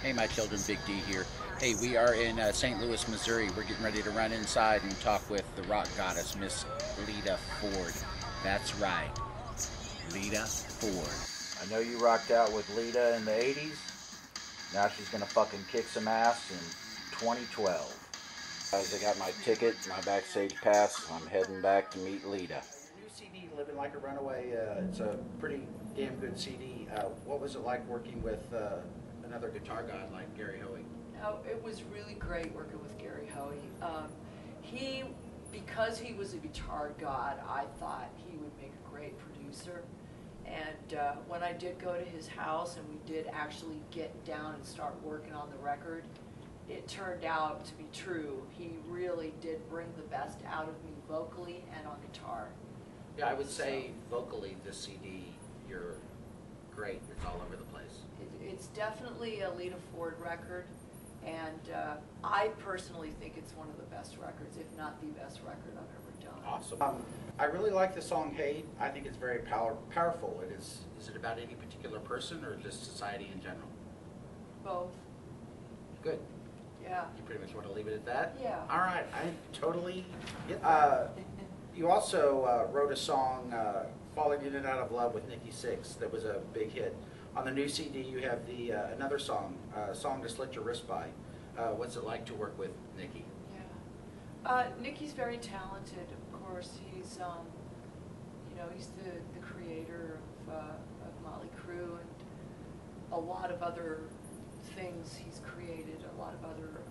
Hey, my children, Big D here. Hey, we are in St. Louis, Missouri. We're getting ready to run inside and talk with the rock goddess, Miss Lita Ford. That's right, Lita Ford. I know you rocked out with Lita in the 80s. Now she's going to fucking kick some ass in 2012. Guys, I got my ticket, my backstage pass. I'm heading back to meet Lita. New CD, Living Like a Runaway. It's a pretty damn good CD. What was it like working with another guitar god like Gary Hoey? Oh, it was really great working with Gary Hoey. Because he was a guitar god, I thought he would make a great producer. And when I did go to his house and we did actually get down and start working on the record, it turned out to be true. He really did bring the best out of me vocally and on guitar. Yeah, I would say vocally this CD, you're great. It's all over the place. It's definitely a Lita Ford record, and I personally think it's one of the best records, if not the best record I've ever done. Awesome. I really like the song "Hey." I think it's very powerful. Is it about any particular person or just society in general? Both. Good. Yeah. You pretty much want to leave it at that? Yeah. All right. I totally get that. You also wrote a song, "Falling In and Out of Love" with Nikki Sixx, that was a big hit. On the new CD, you have the another song, "Song to Slit Your Wrist By." What's it like to work with Nikki? Yeah. Nikki's very talented. Of course, he's he's the creator of Motley Crue and a lot of other things he's created. A lot of other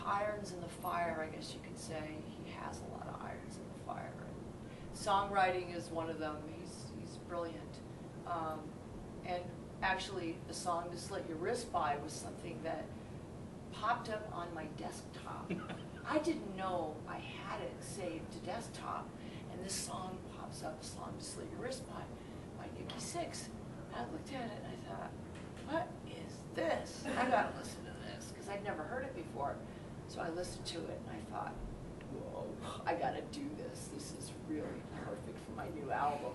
irons in the fire, I guess you could say. He has a lot of irons in the fire. And songwriting is one of them. He's brilliant. And actually, the song "To Slit Your Wrist By" was something that popped up on my desktop. I didn't know I had it saved to desktop, and this song pops up, "Song to Slit Your Wrist by Nikki Sixx. I looked at it and I thought, what is this? I gotta listen to this, because I'd never heard it before. So I listened to it and I thought, whoa, I gotta do this. This is really perfect for my new album.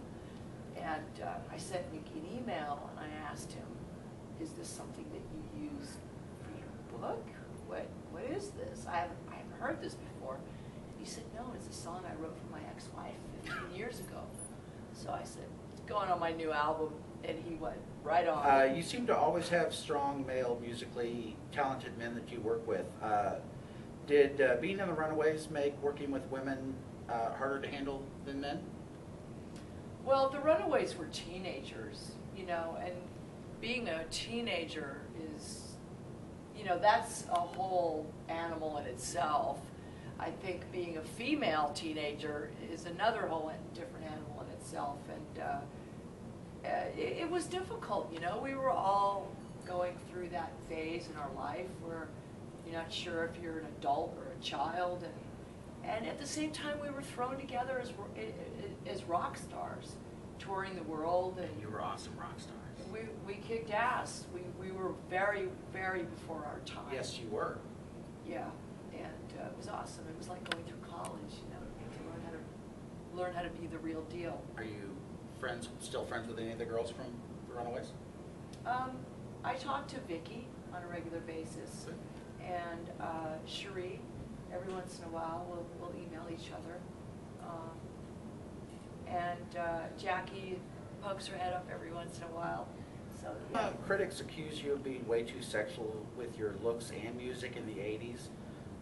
And I sent Nikki an email and I asked him, is this something that you use for your book? What is this? I haven't heard this before. And he said, no, it's a song I wrote for my ex-wife 15 years ago. So I said, it's going on my new album, and he went right on. You seem to always have strong male, musically talented men that you work with. Did being in the Runaways make working with women harder to handle than men? Well, the Runaways were teenagers, and being a teenager is, that's a whole animal in itself. I think being a female teenager is another whole different animal in itself, and it was difficult. We were all going through that phase in our life where you're not sure if you're an adult or a child, and at the same time we were thrown together as rock stars, touring the world. And you were awesome rock stars. We kicked ass. We were very, very before our time. Yes, you were. Yeah, and it was awesome. It was like going through college, to learn how to be the real deal. Are you still friends with any of the girls from the Runaways? I talk to Vicky on a regular basis, and Cherie. Every once in a while, we'll email each other. And Jackie pokes her head up every once in a while. So yeah. Critics accuse you of being way too sexual with your looks and music in the 80s.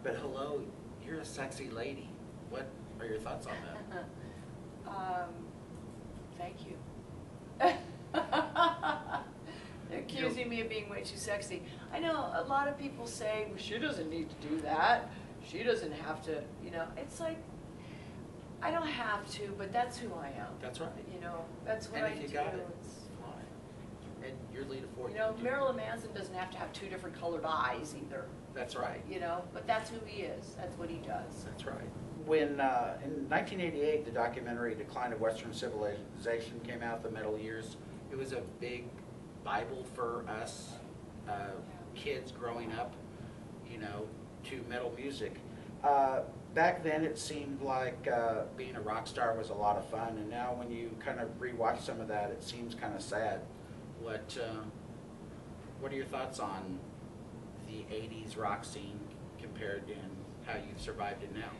But hello, you're a sexy lady. What are your thoughts on that? Thank you. They're accusing me of being way too sexy. I know a lot of people say, well, she doesn't need to do that. She doesn't have to, It's like, I don't have to, but that's who I am. That's right. That's what and I if you do. got it, fine. And you're Lita Ford. Marilyn Manson doesn't have to have two different colored eyes either. That's right. But that's who he is. That's what he does. That's right. When in 1988, the documentary "Decline of Western Civilization" came out, the metal years, it was a big Bible for us kids growing up, to metal music. Back then, it seemed like being a rock star was a lot of fun, and now when you kind of rewatch some of that, it seems kind of sad. What are your thoughts on the 80s rock scene compared to how you've survived it now?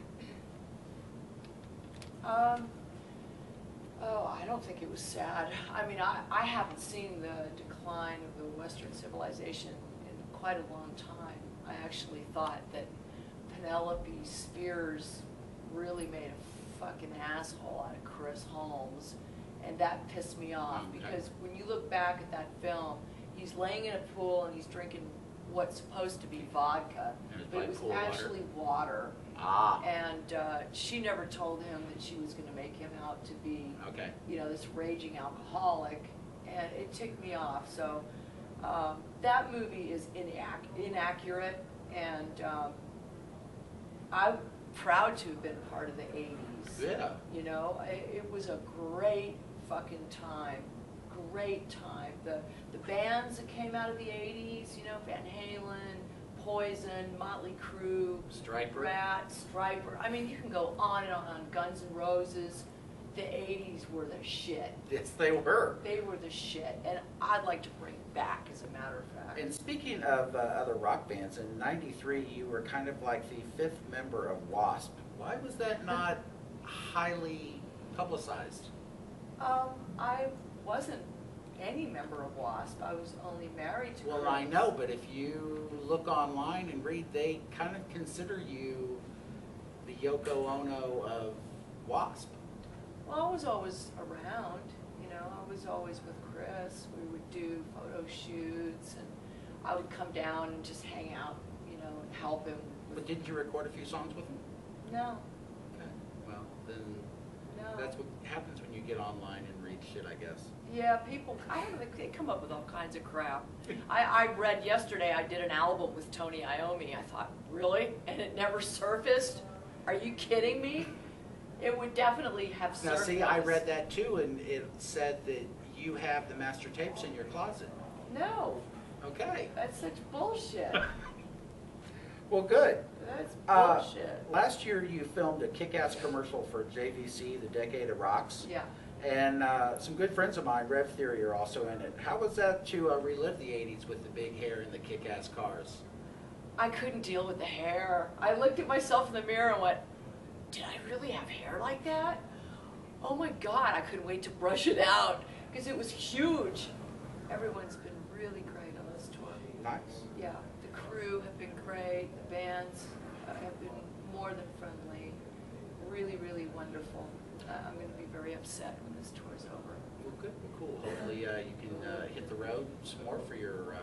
Oh, I don't think it was sad. I mean, I haven't seen the decline of the Western civilization in quite a long time. I actually thought that Penelope Spears really made a fucking asshole out of Chris Holmes, and that pissed me off because when you look back at that film, he's laying in a pool and he's drinking what's supposed to be vodka, but it was actually water. Ah. And she never told him that she was going to make him out to be, you know, this raging alcoholic, and it ticked me off. So that movie is inaccurate, and I'm proud to have been part of the 80s. Yeah. You know, it was a great fucking time. Great time. The bands that came out of the 80s, you know, Van Halen, Poison, Motley Crue, Striper. Rat, Striper. I mean, you can go on and on. Guns N' Roses. The 80s were the shit. Yes, they were. They were the shit, and I'd like to bring it back, as a matter of fact. And speaking of other rock bands, in '93 you were kind of like the 5th member of Wasp. Why was that not highly publicized? I wasn't any member of Wasp. I was only married to Well, Chris. I know, but if you look online and read, they kind of consider you the Yoko Ono of Wasp. Well, I was always around, you know, I was always with Chris. We would do photo shoots, and I would come down and just hang out, you know, and help him. But didn't you record a few songs with him? No. Okay, well, then No. that's what happens when you get online and read shit, I guess. Yeah, people, they come up with all kinds of crap. I read yesterday, I did an album with Tony Iommi. I thought, really? And it never surfaced? Are you kidding me? It would definitely have surfaced. Now, see, I read that too, and it said that you have the master tapes in your closet. No. Okay. That's such bullshit. Well, good. That's bullshit. Last year you filmed a kick-ass commercial for JVC, The Decade of Rocks. Yeah. And some good friends of mine, Rev Theory, are also in it. How was that to relive the 80s with the big hair and the kick-ass cars? I couldn't deal with the hair. I looked at myself in the mirror and went, did I really have hair like that? Oh my God, I couldn't wait to brush it out because it was huge. Everyone's been really great on this tour. Nice. Yeah, the crew have been great. The bands have been more than friendly. Really, really wonderful. I'm going to be very upset when this tour's over. Well, good. Well, cool. Hopefully you can hit the road some more for your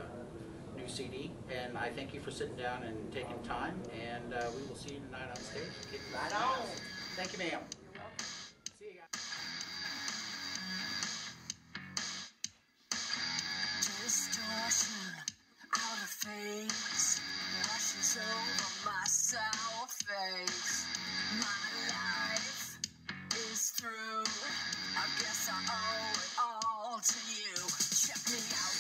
new CD. And I thank you for sitting down and taking time. And we will see you tonight on stage. Right on. Thank you, ma'am. You're welcome. See you guys. Distortion, out of phase, washes over my sour face. My life is through. I guess I owe it all to you. Check me out.